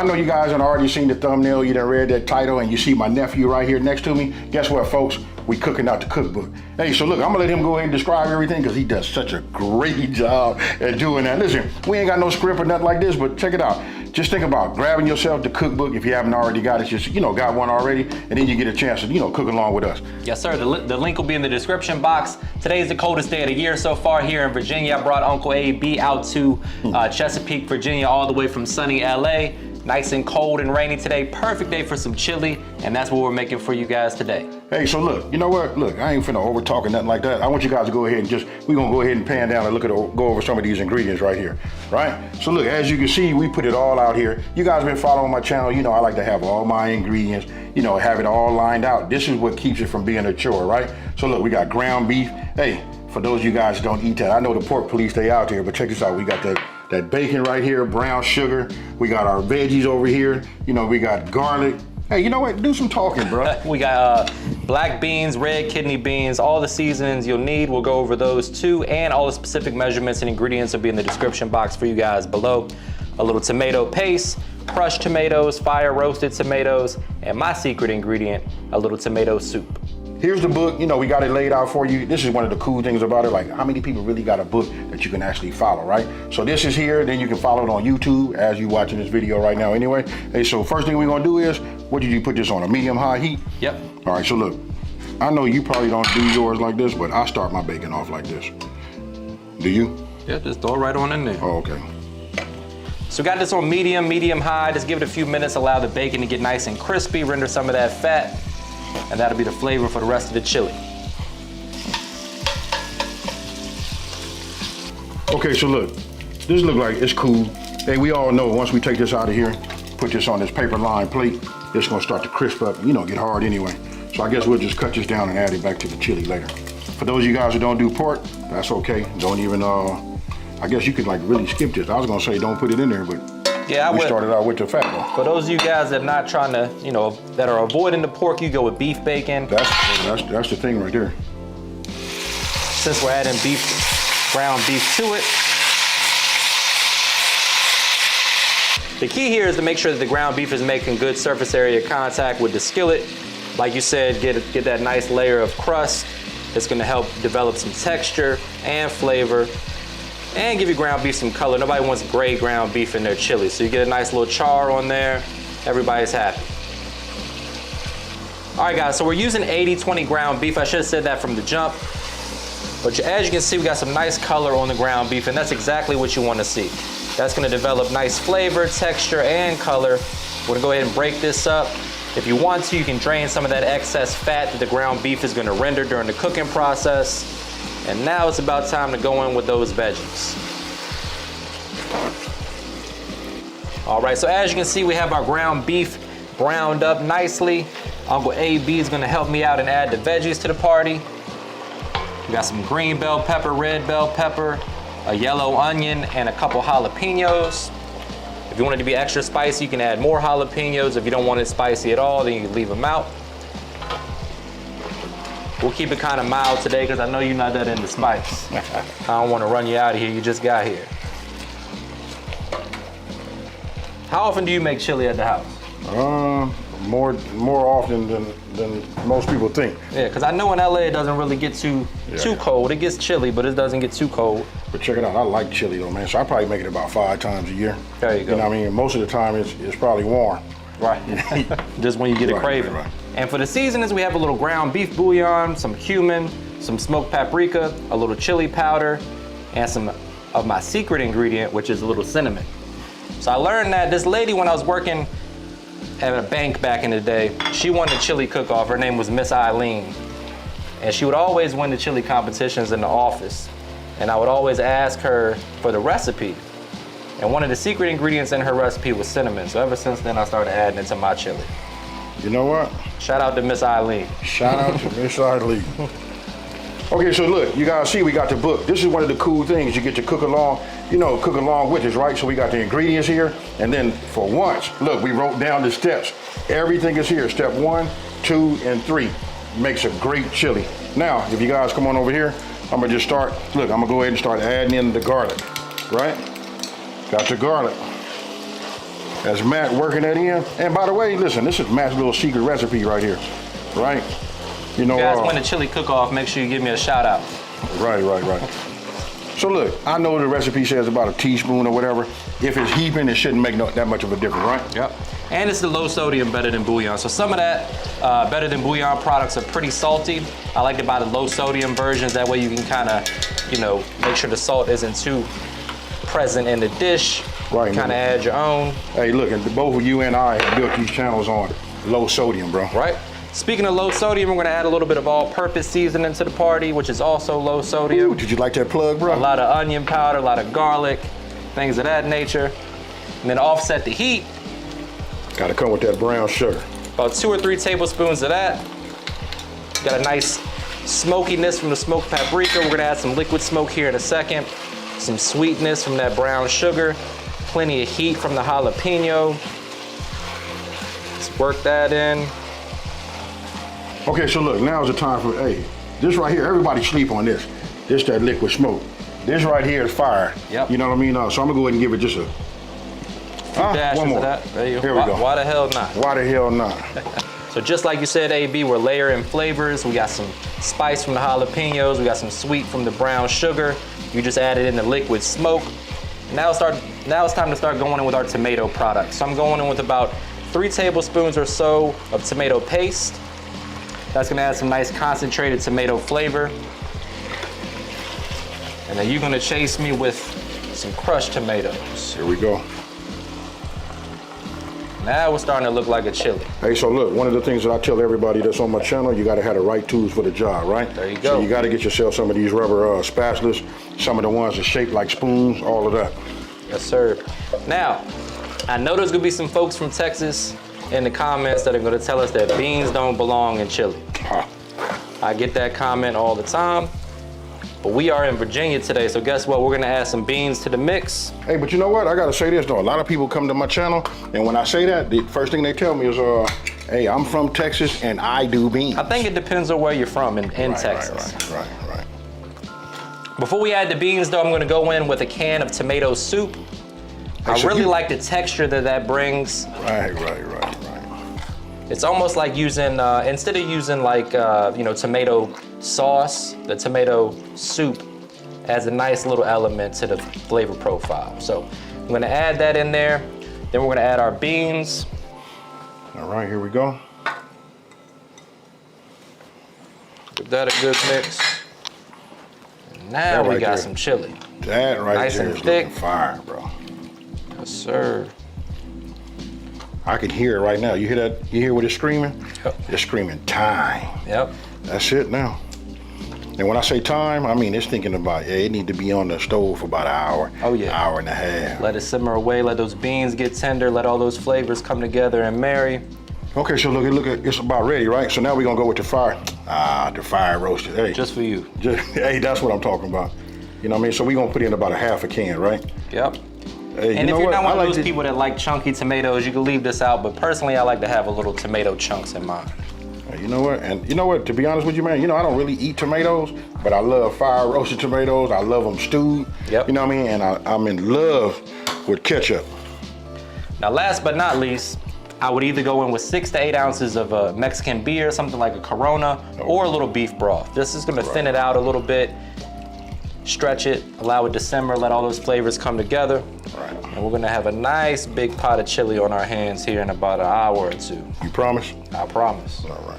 I know you guys have already seen the thumbnail, you done read that title, and you see my nephew right here next to me. Guess what, folks? We cooking out the cookbook. Hey, so look, I'm gonna let him go ahead and describe everything because he does such a great job at doing that. Listen, we ain't got no script or nothing like this, but check it out. Just think about grabbing yourself the cookbook if you haven't already got it. Just, got one already, and then you get a chance to, cook along with us. Yes, sir. The link will be in the description box. Today's the coldest day of the year so far here in Virginia. I brought Uncle AB out to Chesapeake, Virginia, all the way from sunny LA. Nice and cold and rainy today. Perfect day for some chili, and that's what we're making for you guys today. Hey, so look, you know what? Look, I ain't finna over talk or nothing like that. I want you guys to go ahead and we're gonna go ahead and pan down and go over some of these ingredients right here, right? So look, as you can see, we put it all out here. You guys been following my channel, I like to have all my ingredients, have it all lined out. This is what keeps it from being a chore, right? So look, we got ground beef. Hey, for those of you guys who don't eat that, I know the pork police, they out there, but check this out. We got that bacon right here, brown sugar. We got our veggies over here. We got garlic. Hey, you know what? Do some talking, bro. We got black beans, red kidney beans, all the seasonings you'll need. We'll go over those too, and all the specific measurements and ingredients will be in the description box for you guys below. A little tomato paste, crushed tomatoes, fire roasted tomatoes, and my secret ingredient, a little tomato soup. Here's the book, we got it laid out for you. This is one of the cool things about it, like how many people really got a book that you can actually follow, right? So this is here, then you can follow it on YouTube as you watching this video right now anyway. Hey, so first thing we're gonna do is, what did you put this on, a medium-high heat? Yep. All right, so look, I know you probably don't do yours like this, but I start my bacon off like this. Do you? Yeah, just throw it right on in there. Oh, okay. So we got this on medium-high. Just give it a few minutes, allow the bacon to get nice and crispy, render some of that fat. And that'll be the flavor for the rest of the chili. Okay, so look, this look like it's cool. Hey, we all know once we take this out of here, put this on this paper lined plate, it's gonna start to crisp up, get hard anyway. So I guess we'll just cut this down and add it back to the chili later. For those of you guys who don't do pork, that's okay. Don't even, I guess you could really skip this. I was gonna say don't put it in there, but yeah, we started out with the fat though. For those of you guys that are not trying to, that are avoiding the pork, you go with beef bacon. That's the thing right there. Since we're adding ground beef to it. The key here is to make sure that the ground beef is making good surface area contact with the skillet. Like you said, get that nice layer of crust. It's gonna help develop some texture and flavor, and give your ground beef some color. Nobody wants gray ground beef in their chili. So you get a nice little char on there, everybody's happy. All right guys, so we're using 80-20 ground beef. I should have said that from the jump. But as you can see, we got some nice color on the ground beef, and that's exactly what you want to see. That's gonna develop nice flavor, texture, and color. We're gonna go ahead and break this up. If you want to, you can drain some of that excess fat that the ground beef is gonna render during the cooking process. And now it's about time to go in with those veggies. All right, so as you can see, we have our ground beef browned up nicely. Uncle AB is gonna help me out and add the veggies to the party. We got some green bell pepper, red bell pepper, a yellow onion, and a couple jalapenos. If you want it to be extra spicy, you can add more jalapenos. If you don't want it spicy at all, then you can leave them out. We'll keep it kind of mild today because I know you're not that into spice. I don't want to run you out of here, you just got here. How often do you make chili at the house? More often than most people think. Yeah, because I know in LA it doesn't really get too cold. It gets chilly, but it doesn't get too cold. But check it out, I like chili though, man. So I probably make it about 5 times a year. There you go. What I mean? Most of the time it's probably warm. Right, just when you get a craving. Right. And for the seasonings, we have a little ground beef bouillon, some cumin, some smoked paprika, a little chili powder, and some of my secret ingredient, which is a little cinnamon. So I learned that this lady, when I was working at a bank back in the day, she won the chili cook-off. Her name was Miss Eileen. And she would always win the chili competitions in the office. And I would always ask her for the recipe. And one of the secret ingredients in her recipe was cinnamon. So ever since then, I started adding it to my chili. You know what? Shout out to Miss Eileen. Shout out to Miss Eileen. Okay, so look, you guys see we got the book. This is one of the cool things. You get to cook along, cook along with us, right? So we got the ingredients here. And then for once, look, we wrote down the steps. Everything is here. Step 1, 2, and 3. Makes a great chili. Now, if you guys come on over here, I'm gonna just start, look, I'm gonna go ahead and start adding in the garlic, right? Got your garlic. That's Matt working that in. And by the way, listen, this is Matt's little secret recipe right here, right? You know, you guys win the chili cook-off, make sure you give me a shout out. Right. So look, I know the recipe says about a teaspoon or whatever. If it's heaping, it shouldn't make that much of a difference, right? Yep. And it's the low sodium better than bouillon. So some of that better than bouillon products are pretty salty. I like to buy the low sodium versions. That way you can kind of, you know, make sure the salt isn't too present in the dish. Right. Kind of add your own. Hey, look, and both of you and I have built these channels on low sodium, bro. Right. Speaking of low sodium, we're gonna add a little bit of all-purpose seasoning to the party, which is also low sodium. Ooh, did you like that plug, bro? A lot of onion powder, a lot of garlic, things of that nature. And then to offset the heat, Gotta come with that brown sugar. about 2 or 3 tablespoons of that. Got a nice smokiness from the smoked paprika. We're gonna add some liquid smoke here in a second. Some sweetness from that brown sugar. Plenty of heat from the jalapeno. Let's work that in. Okay, so look, now's the time for, hey, this right here, everybody sleep on this. This that liquid smoke. This right here is fire. Yep. You know what I mean? So I'm gonna go ahead and give it just a, Dashes one more. of that. There you go. Here we go. Why the hell not? Why the hell not? So just like you said, AB, we're layering flavors. We got some spice from the jalapenos. We got some sweet from the brown sugar. You just added in the liquid smoke. Now it's time to start going in with our tomato product. So I'm going in with about 3 tablespoons or so of tomato paste. That's gonna add some nice concentrated tomato flavor. And then you're gonna chase me with some crushed tomatoes. Here we go. Now we're starting to look like a chili. Hey, so look, one of the things that I tell everybody that's on my channel, you gotta have the right tools for the job, right? There you go. So you gotta get yourself some of these rubber spatulas, some of the ones that shape like spoons, all of that. Yes, sir. Now, I know there's gonna be some folks from Texas in the comments that are gonna tell us that beans don't belong in chili. Huh. I get that comment all the time, but we are in Virginia today, so guess what? We're gonna add some beans to the mix. Hey, but you know what? I gotta say this though. A lot of people come to my channel, and when I say that, the first thing they tell me is, hey, I'm from Texas and I do beans. I think it depends on where you're from in Texas. Right. Before we add the beans though, I'm gonna go in with a can of tomato soup. I so really you- like the texture that brings. Right. It's almost like using, instead of using like, you know, tomato sauce, the tomato soup adds a nice little element to the flavor profile. So I'm gonna add that in there. Then we're gonna add our beans. All right, here we go. Give that a good mix. And now That we right got there. some chili. That right Nice there and is thick. looking fire, bro. Yes, sir. I can hear it right now. You hear that? You hear what it's screaming? Yep. It's screaming time. Yep. That's it now. And when I say time, I mean it's thinking about, yeah, it need to be on the stove for about an hour. Oh, yeah. Hour and a half. Let it simmer away, let those beans get tender, let all those flavors come together and marry. Okay, so look, it's about ready, right? So now we're gonna go with the fire. The fire roasted. Hey, Just for you. hey, that's what I'm talking about. You know what I mean? So we're gonna put in about a half a can, right? Yep. Hey, And you if know you're what? not one I of like those to- people that like chunky tomatoes, you can leave this out, but personally I like to have a little tomato chunks in mine. You know what? And you know what? To be honest with you, man, you know I don't really eat tomatoes, but I love fire roasted tomatoes. I love them stewed. Yep. You know what I mean? And I'm in love with ketchup. Now last but not least, I would either go in with 6 to 8 ounces of Mexican beer, something like a Corona, or a little beef broth. This is gonna thin it out a little bit, stretch it, allow it to simmer, let all those flavors come together. Right. And we're gonna have a nice big pot of chili on our hands here in about an hour or two. You promise? I promise. All right.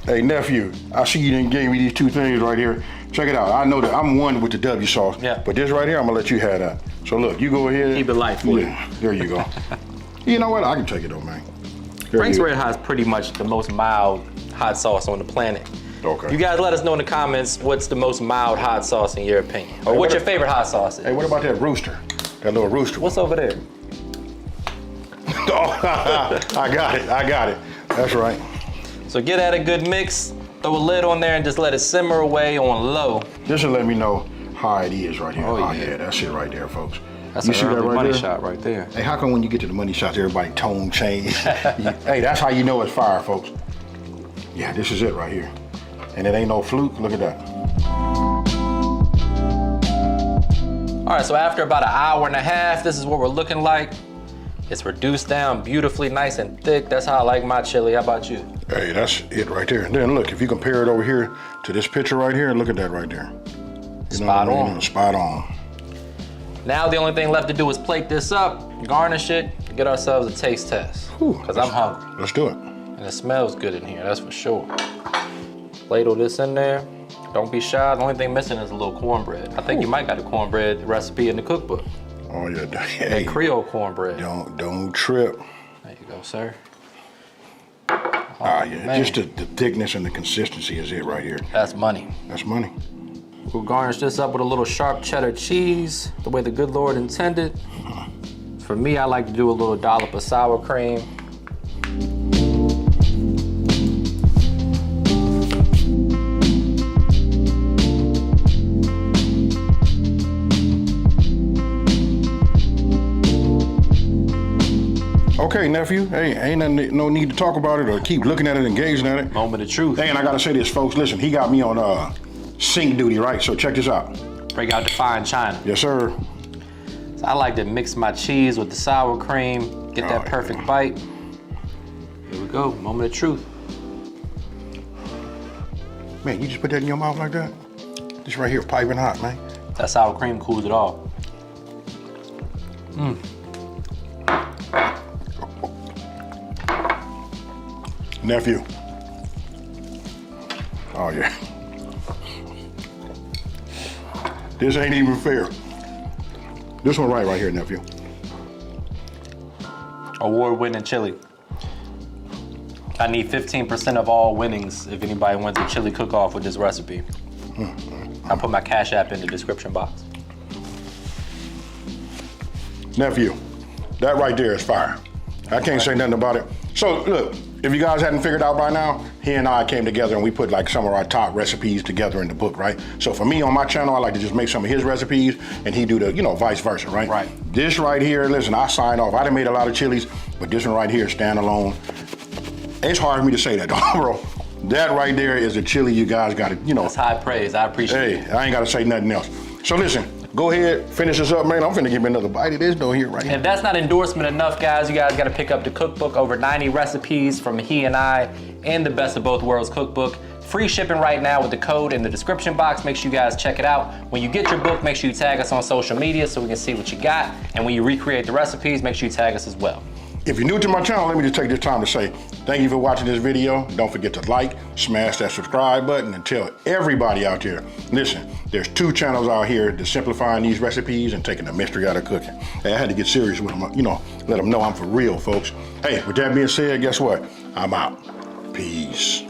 Hey nephew, I see you didn't give me these two things right here. Check it out. I know that I'm one with the W sauce. Yeah. But this right here, I'm gonna let you have that. So look, you go ahead. Keep it light for you. There you go. You know what? I can take it though, man. There Frank's you- Red Hot is pretty much the most mild hot sauce on the planet. Okay. You guys let us know in the comments what's the most mild hot sauce in your opinion. Or Hey, what's what your favorite hot sauce is. Hey, what about that rooster? That little rooster. What's over there? Oh, I got it. That's right. So get at a good mix, throw a lid on there and just let it simmer away on low. This will let me know how it is right here. Oh, yeah. That's it right there, folks. That's You an see that early right money there? shot right there. Hey, how come when you get to the money shots, everybody tone change? Hey, that's how you know it's fire, folks. Yeah, this is it right here. And it ain't no fluke. Look at that. All right, so after about an hour and a half, this is what we're looking like. It's reduced down beautifully, nice and thick. That's how I like my chili. How about you? Hey, that's it right there. And then look, if you compare it over here to this picture right here, look at that right there. Spot on. Spot on. Now the only thing left to do is plate this up, garnish it, and get ourselves a taste test. Because I'm hungry. Let's do it. And it smells good in here, that's for sure. Ladle this in there. Don't be shy. The only thing missing is a little cornbread. I think you might got a cornbread recipe in the cookbook. Oh yeah, Hey, Creole cornbread. Don't trip. There you go, sir. Yeah, man. Just the thickness and the consistency is it right here. That's money. That's money. We'll garnish this up with a little sharp cheddar cheese, the way the good Lord intended. For me, I like to do a little dollop of sour cream. Okay, nephew. Hey, ain't no need to talk about it or keep looking at it and gazing at it. Moment of truth. Hey, and I gotta say this, folks. Listen, he got me on sink duty, right? So check this out. Break out the fine china. Yes, sir. So I like to mix my cheese with the sour cream, get that perfect bite. Here we go, moment of truth. Man, you just put that in your mouth like that? This right here, piping hot, man. That sour cream cools it off. Nephew. Oh yeah. This ain't even fair. This one right here, nephew. Award-winning chili. I need 15% of all winnings if anybody wins a chili cook-off with this recipe. I'll put my Cash App in the description box. Nephew, that right there is fire. I can't say nothing about it. So look, if you guys hadn't figured out by now, he and I came together and we put like some of our top recipes together in the book, right? So for me on my channel, I like to just make some of his recipes and he do the, vice versa, right? Right. This right here, listen, I signed off. I done made a lot of chilies, but this one right here, standalone. It's hard for me to say that, bro. That right there is a chili you guys got to, That's high praise, I appreciate it. Hey, I ain't got to say nothing else. So listen, go ahead, finish this up, man. I'm finna give me another bite of this though here, right here. If that's not endorsement enough, guys, you guys gotta pick up the cookbook, over 90 recipes from he and I, and the Best of Both Worlds cookbook. Free shipping right now with the code in the description box. Make sure you guys check it out. When you get your book, make sure you tag us on social media so we can see what you got. And when you recreate the recipes, make sure you tag us as well. If you're new to my channel, let me just take this time to say thank you for watching this video. Don't forget to like, smash that subscribe button, and tell everybody out there, listen, there's 2 channels out here that's simplifying these recipes and taking the mystery out of cooking. Hey, I had to get serious with them, let them know I'm for real, folks. Hey, with that being said, guess what? I'm out. Peace.